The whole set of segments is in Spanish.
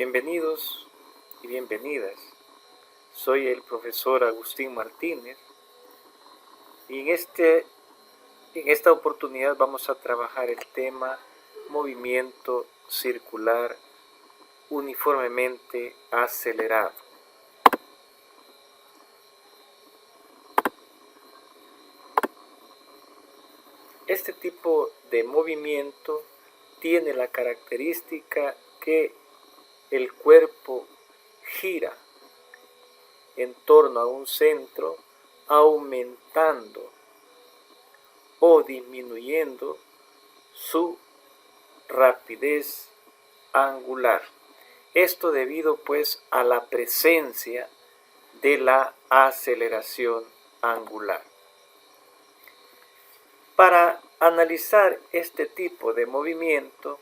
Bienvenidos y bienvenidas. Soy el profesor Agustín Martínez y en esta oportunidad vamos a trabajar el tema movimiento circular uniformemente acelerado. Este tipo de movimiento tiene la característica que el cuerpo gira en torno a un centro, aumentando o disminuyendo su rapidez angular. Esto debido pues a la presencia de la aceleración angular. Para analizar este tipo de movimiento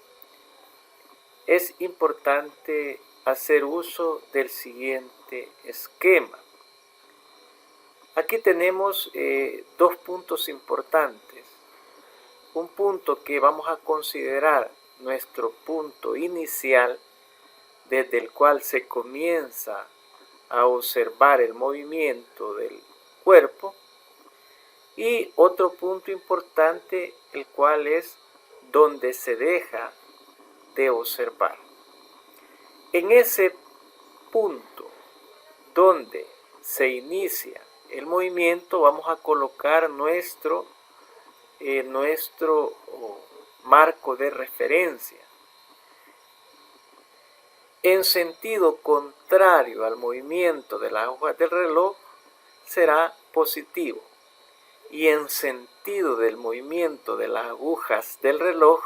es importante hacer uso del siguiente esquema. Aquí tenemos dos puntos importantes. Un punto que vamos a considerar nuestro punto inicial, desde el cual se comienza a observar el movimiento del cuerpo, y otro punto importante, el cual es donde se deja de observar. En ese punto donde se inicia el movimiento vamos a colocar nuestro marco de referencia. En sentido contrario al movimiento de las agujas del reloj será positivo, y en sentido del movimiento de las agujas del reloj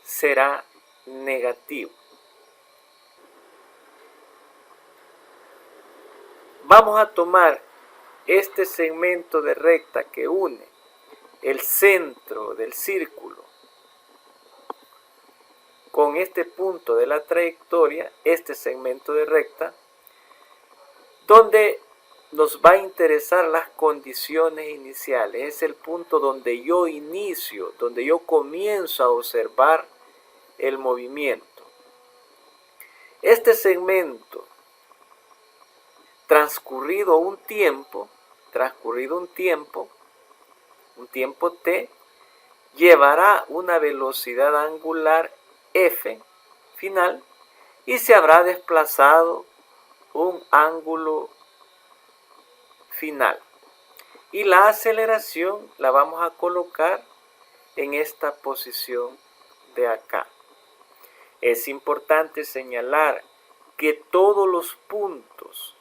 será negativo. Vamos a tomar este segmento de recta que une el centro del círculo con este punto de la trayectoria, este segmento de recta, donde nos va a interesar las condiciones iniciales. Es el punto donde yo inicio, donde yo comienzo a observar el movimiento. Este segmento, transcurrido un tiempo t, llevará una velocidad angular f final y se habrá desplazado un ángulo final. Y la aceleración la vamos a colocar en esta posición de acá. Es importante señalar que todos los puntos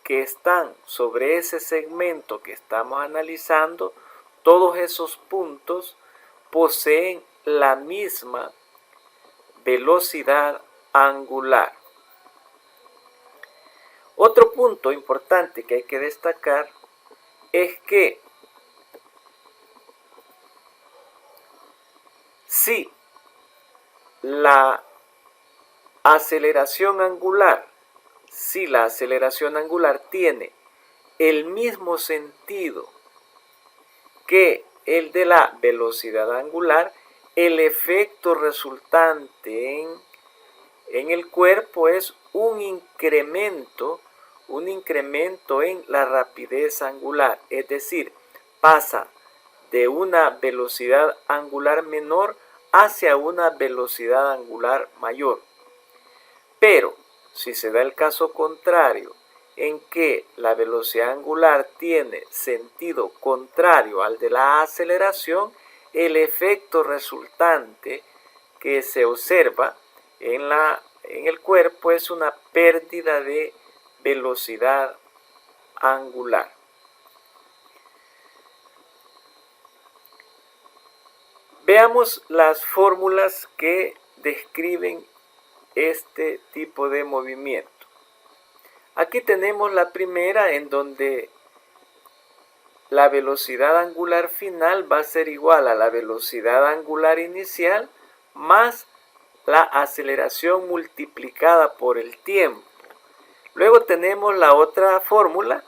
que están sobre ese segmento que estamos analizando, todos esos puntos poseen la misma velocidad angular. Otro punto importante que hay que destacar es que si la aceleración angular tiene el mismo sentido que el de la velocidad angular, el efecto resultante en el cuerpo es un incremento en la rapidez angular, es decir, pasa de una velocidad angular menor hacia una velocidad angular mayor. Pero si se da el caso contrario, en que la velocidad angular tiene sentido contrario al de la aceleración, el efecto resultante que se observa en el cuerpo es una pérdida de velocidad angular. Veamos las fórmulas que describen este tipo de movimiento. Aquí tenemos la primera, en donde la velocidad angular final va a ser igual a la velocidad angular inicial más la aceleración multiplicada por el tiempo. Luego tenemos la otra fórmula,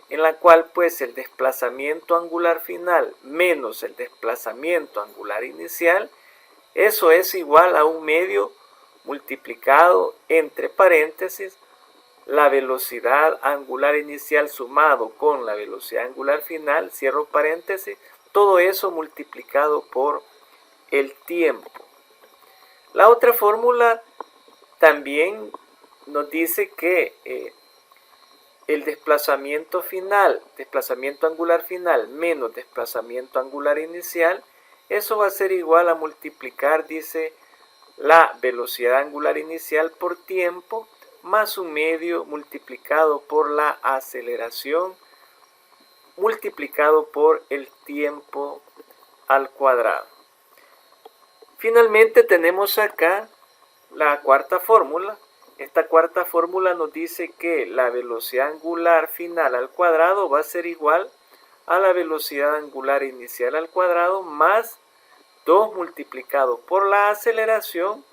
en la cual pues el desplazamiento angular final menos el desplazamiento angular inicial, eso es igual a un medio multiplicado entre paréntesis la velocidad angular inicial sumado con la velocidad angular final, cierro paréntesis, todo eso multiplicado por el tiempo. La otra fórmula también nos dice que el desplazamiento final, desplazamiento angular final menos desplazamiento angular inicial, eso va a ser igual a multiplicar, dice, la velocidad angular inicial por tiempo más un medio multiplicado por la aceleración multiplicado por el tiempo al cuadrado. Finalmente tenemos acá la cuarta fórmula. Esta cuarta fórmula nos dice que la velocidad angular final al cuadrado va a ser igual a la velocidad angular inicial al cuadrado más 2 multiplicado por la aceleración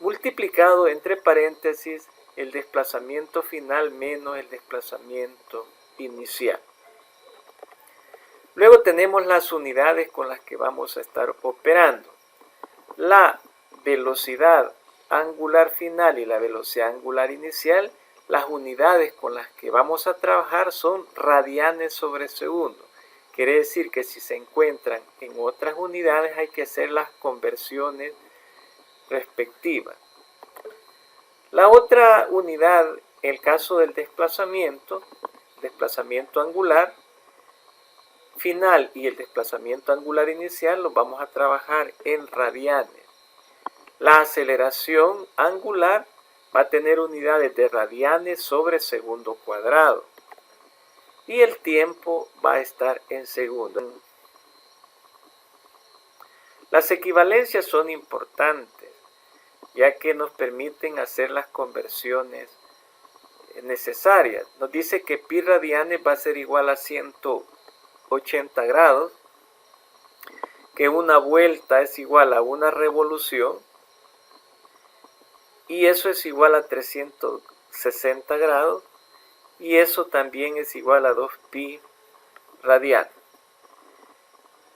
multiplicado entre paréntesis el desplazamiento final menos el desplazamiento inicial. Luego tenemos las unidades con las que vamos a estar operando. La velocidad angular final y la velocidad angular inicial, las unidades con las que vamos a trabajar son radianes sobre segundo. Quiere decir que si se encuentran en otras unidades hay que hacer las conversiones respectivas. La otra unidad, el caso del desplazamiento angular final y el desplazamiento angular inicial los vamos a trabajar en radianes. La aceleración angular va a tener unidades de radianes sobre segundo cuadrado y el tiempo va a estar en segundos. Las equivalencias son importantes ya que nos permiten hacer las conversiones necesarias. Nos dice que pi radianes va a ser igual a 180 grados, que una vuelta es igual a una revolución, y eso es igual a 360 grados, y eso también es igual a 2 pi radianes.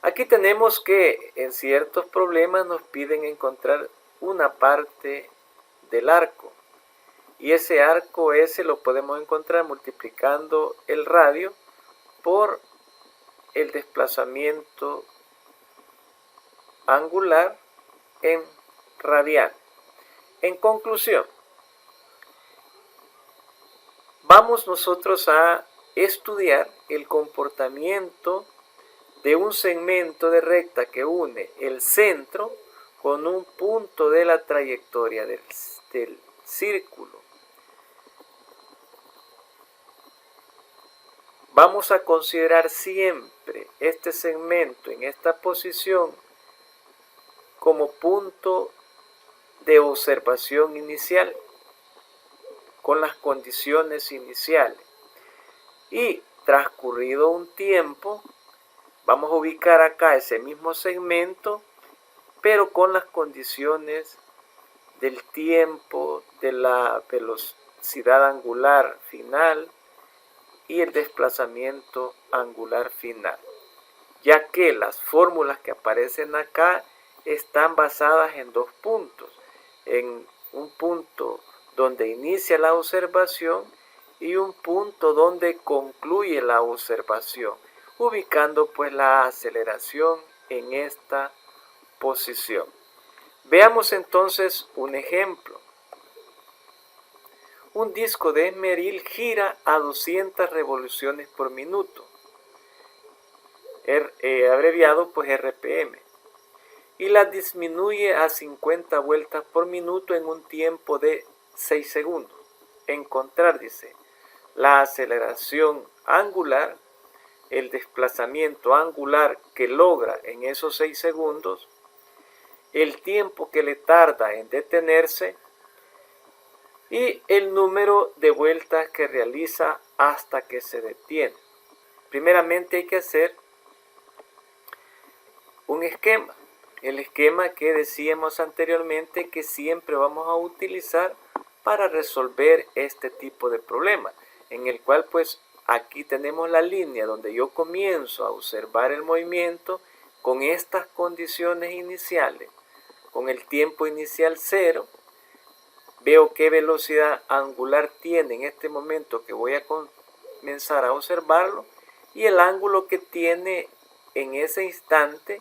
Aquí tenemos que en ciertos problemas nos piden encontrar una parte del arco, y ese arco ese lo podemos encontrar multiplicando el radio por el desplazamiento angular en radianes. En conclusión, vamos nosotros a estudiar el comportamiento de un segmento de recta que une el centro con un punto de la trayectoria del círculo. Vamos a considerar siempre este segmento en esta posición como punto de observación inicial con las condiciones iniciales. Y transcurrido un tiempo, vamos a ubicar acá ese mismo segmento, pero con las condiciones del tiempo, de la velocidad angular final y el desplazamiento angular final, ya que las fórmulas que aparecen acá están basadas en dos puntos, en un punto donde inicia la observación y un punto donde concluye la observación, ubicando pues la aceleración en esta posición. Veamos entonces un ejemplo. Un disco de esmeril gira a 200 revoluciones por minuto, abreviado pues RPM, y la disminuye a 50 vueltas por minuto en un tiempo de 6 segundos. Encontrar, dice, la aceleración angular, el desplazamiento angular que logra en esos 6 segundos, el tiempo que le tarda en detenerse y el número de vueltas que realiza hasta que se detiene. Primeramente hay que hacer un esquema. El esquema que decíamos anteriormente que siempre vamos a utilizar para resolver este tipo de problema, en el cual pues aquí tenemos la línea donde yo comienzo a observar el movimiento con estas condiciones iniciales, con el tiempo inicial 0, veo qué velocidad angular tiene en este momento que voy a comenzar a observarlo y el ángulo que tiene en ese instante,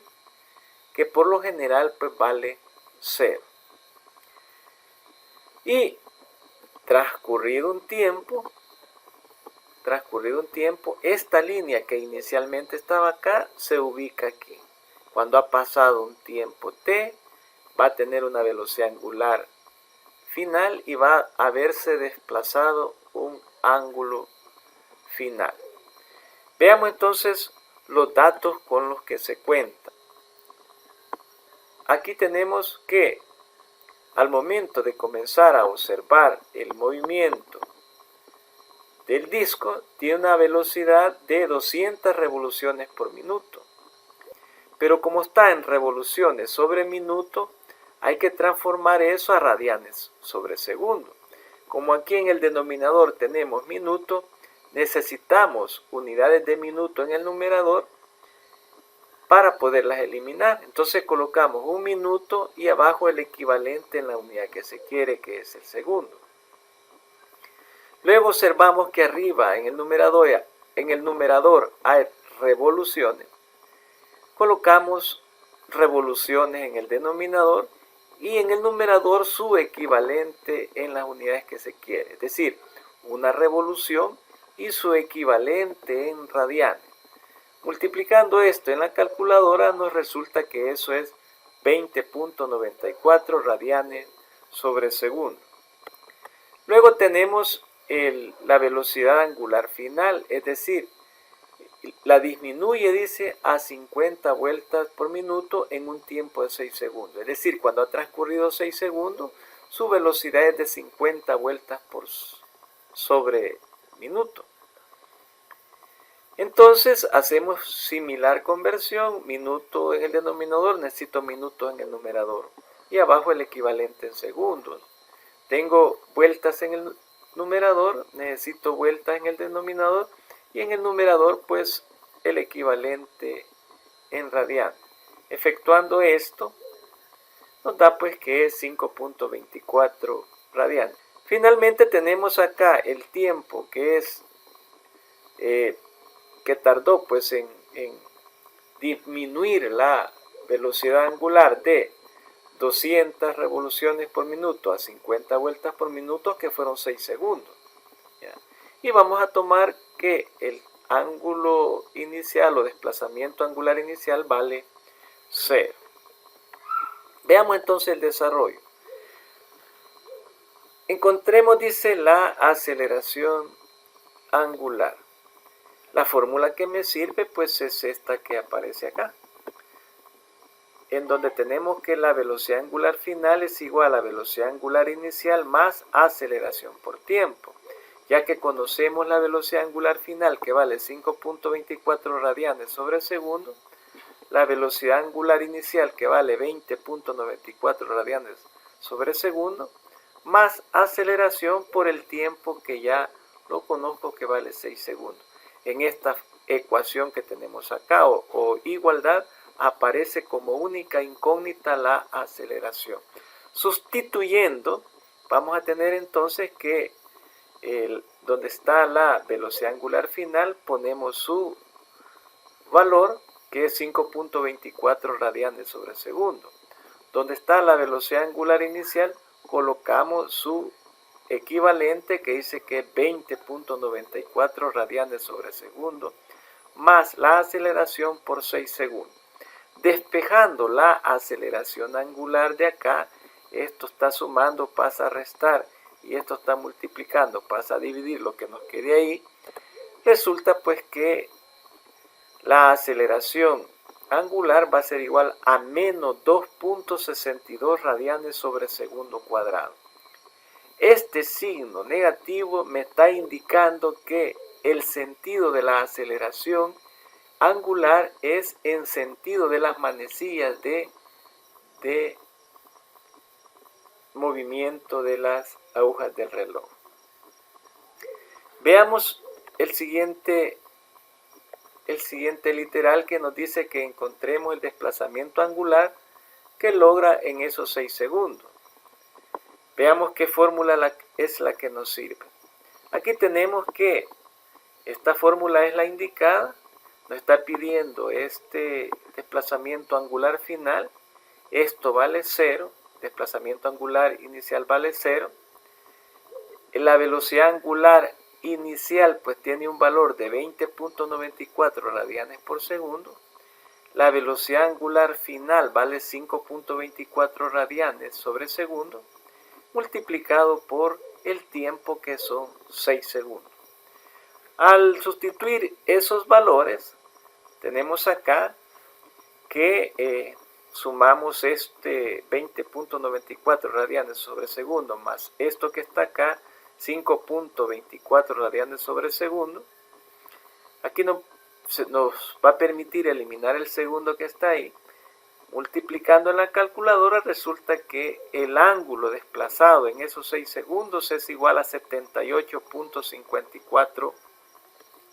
que por lo general pues vale 0. Y transcurrido un tiempo, esta línea que inicialmente estaba acá se ubica aquí. Cuando ha pasado un tiempo t, va a tener una velocidad angular final y va a haberse desplazado un ángulo final. Veamos entonces los datos con los que se cuenta. Aquí tenemos que al momento de comenzar a observar el movimiento del disco, tiene una velocidad de 200 revoluciones por minuto. Pero como está en revoluciones sobre minuto, hay que transformar eso a radianes sobre segundo. Como aquí en el denominador tenemos minuto, necesitamos unidades de minuto en el numerador para poderlas eliminar. Entonces colocamos un minuto y abajo el equivalente en la unidad que se quiere, que es el segundo. Luego observamos que arriba en el numerador hay revoluciones. Colocamos revoluciones en el denominador y en el numerador su equivalente en las unidades que se quiere. Es decir, una revolución y su equivalente en radianes. Multiplicando esto en la calculadora nos resulta que eso es 20.94 radianes sobre segundo. Luego tenemos la velocidad angular final, es decir, la disminuye, dice, a 50 vueltas por minuto en un tiempo de 6 segundos. Es decir, cuando ha transcurrido 6 segundos, su velocidad es de 50 vueltas sobre minuto. Entonces hacemos similar conversión, minuto en el denominador, necesito minutos en el numerador. Y abajo el equivalente en segundos. Tengo vueltas en el numerador, necesito vueltas en el denominador. Y en el numerador pues el equivalente en radianes. Efectuando esto nos da pues que es 5.24 radianes. Finalmente tenemos acá el tiempo que es que tardó pues en disminuir la velocidad angular de 200 revoluciones por minuto a 50 vueltas por minuto, que fueron 6 segundos. ¿Ya? Y vamos a tomar que el ángulo inicial o desplazamiento angular inicial vale 0. Veamos entonces el desarrollo. Encontremos, dice, la aceleración angular. La fórmula que me sirve pues es esta que aparece acá, en donde tenemos que la velocidad angular final es igual a la velocidad angular inicial más aceleración por tiempo. Ya que conocemos la velocidad angular final, que vale 5.24 radianes sobre segundo, la velocidad angular inicial, que vale 20.94 radianes sobre segundo, más aceleración por el tiempo, que ya lo conozco, que vale 6 segundos. En esta ecuación que tenemos acá, o igualdad, aparece como única incógnita la aceleración. Sustituyendo, vamos a tener entonces que donde está la velocidad angular final, ponemos su valor, que es 5.24 radianes sobre segundo. Donde está la velocidad angular inicial, colocamos su equivalente, que dice que es 20.94 radianes sobre segundo, más la aceleración por 6 segundos. Despejando la aceleración angular de acá, esto está sumando, pasa a restar, y esto está multiplicando, pasa a dividir lo que nos quede ahí. Resulta pues que la aceleración angular va a ser igual a menos 2.62 radianes sobre segundo cuadrado. Este signo negativo me está indicando que el sentido de la aceleración angular es en sentido de las manecillas de movimiento de las agujas del reloj. Veamos el siguiente literal, que nos dice que encontremos el desplazamiento angular que logra en esos 6 segundos. Veamos qué fórmula es la que nos sirve. Aquí tenemos que esta fórmula es la indicada, nos está pidiendo este desplazamiento angular final, esto vale 0, desplazamiento angular inicial vale 0, la velocidad angular inicial pues tiene un valor de 20.94 radianes por segundo, la velocidad angular final vale 5.24 radianes sobre segundo, multiplicado por el tiempo que son 6 segundos. Al sustituir esos valores, tenemos acá que sumamos este 20.94 radianes sobre segundo más esto que está acá, 5.24 radianes sobre segundo. Aquí nos va a permitir eliminar el segundo que está ahí. Multiplicando en la calculadora resulta que el ángulo desplazado en esos 6 segundos es igual a 78.54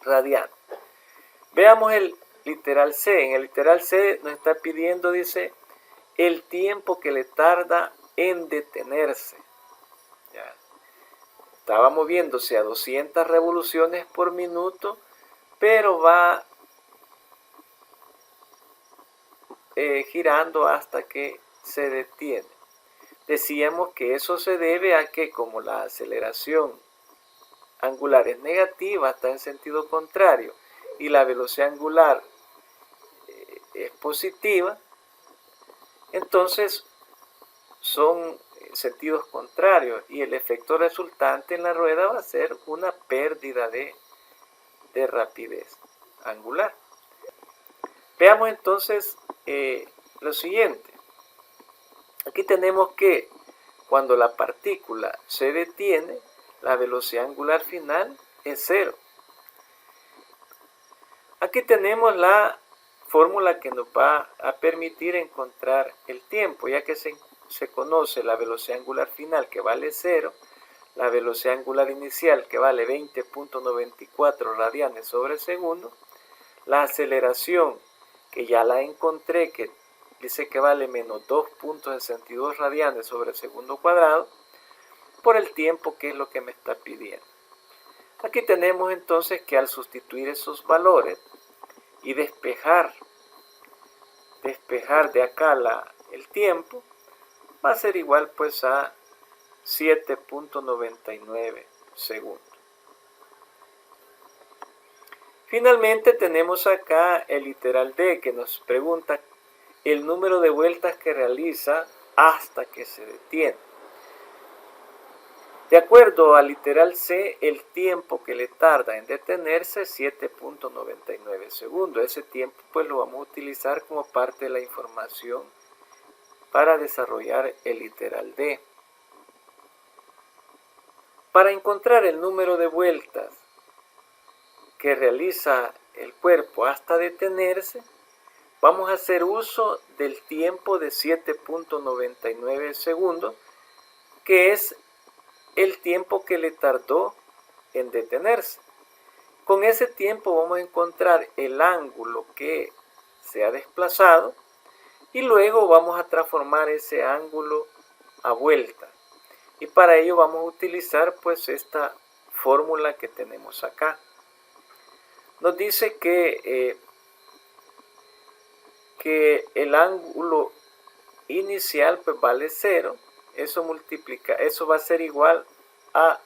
radianes. Veamos el literal C. En el literal C nos está pidiendo, dice, el tiempo que le tarda en detenerse. Ya. Estaba moviéndose a 200 revoluciones por minuto, pero va girando hasta que se detiene. Decíamos que eso se debe a que como la aceleración angular es negativa, está en sentido contrario, y la velocidad angular es positiva, entonces son sentidos contrarios y el efecto resultante en la rueda va a ser una pérdida de rapidez angular. Veamos entonces lo siguiente. Aquí tenemos que cuando la partícula se detiene, la velocidad angular final es 0. Aquí tenemos la fórmula que nos va a permitir encontrar el tiempo, ya que se conoce la velocidad angular final que vale 0, la velocidad angular inicial que vale 20.94 radianes sobre segundo, la aceleración que ya la encontré que dice que vale menos 2.62 radianes sobre segundo cuadrado, por el tiempo que es lo que me está pidiendo. Aquí tenemos entonces que al sustituir esos valores y despejar de acá el tiempo, va a ser igual pues a 7.99 segundos. Finalmente tenemos acá el literal D que nos pregunta el número de vueltas que realiza hasta que se detiene. De acuerdo al literal C, el tiempo que le tarda en detenerse es 7.99 segundos. Ese tiempo pues lo vamos a utilizar como parte de la información para desarrollar el literal D. Para encontrar el número de vueltas que realiza el cuerpo hasta detenerse, vamos a hacer uso del tiempo de 7.99 segundos, que es el tiempo que le tardó en detenerse. Con ese tiempo vamos a encontrar el ángulo que se ha desplazado y luego vamos a transformar ese ángulo a vuelta. Y para ello vamos a utilizar pues esta fórmula que tenemos acá. Nos dice que el ángulo inicial pues vale 0. Eso va a ser igual a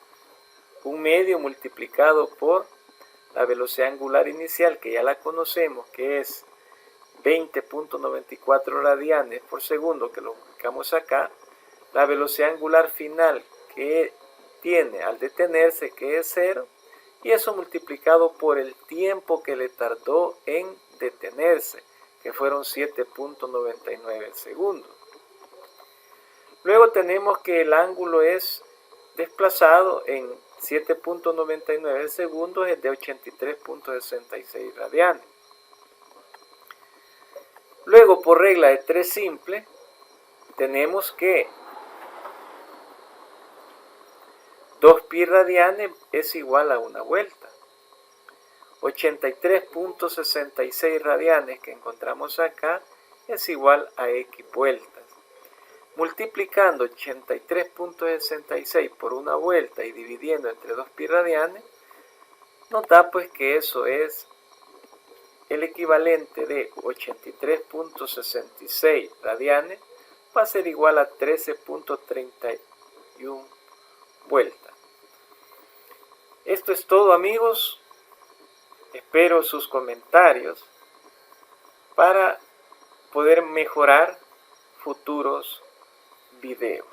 un medio multiplicado por la velocidad angular inicial, que ya la conocemos, que es 20.94 radianes por segundo, que lo ubicamos acá, la velocidad angular final que tiene al detenerse, que es 0, y eso multiplicado por el tiempo que le tardó en detenerse, que fueron 7.99 segundos. Luego tenemos que el ángulo es desplazado en 7.99 segundos, es de 83.66 radianes. Luego, por regla de 3 simple, tenemos que 2pi radianes es igual a una vuelta. 83.66 radianes que encontramos acá es igual a x vueltas. multiplicando 83.66 por una vuelta y dividiendo entre 2 pi radianes, nos da pues que eso es el equivalente de 83.66 radianes, va a ser igual a 13.31 vueltas. Esto es todo, amigos. Espero sus comentarios para poder mejorar futuros videos.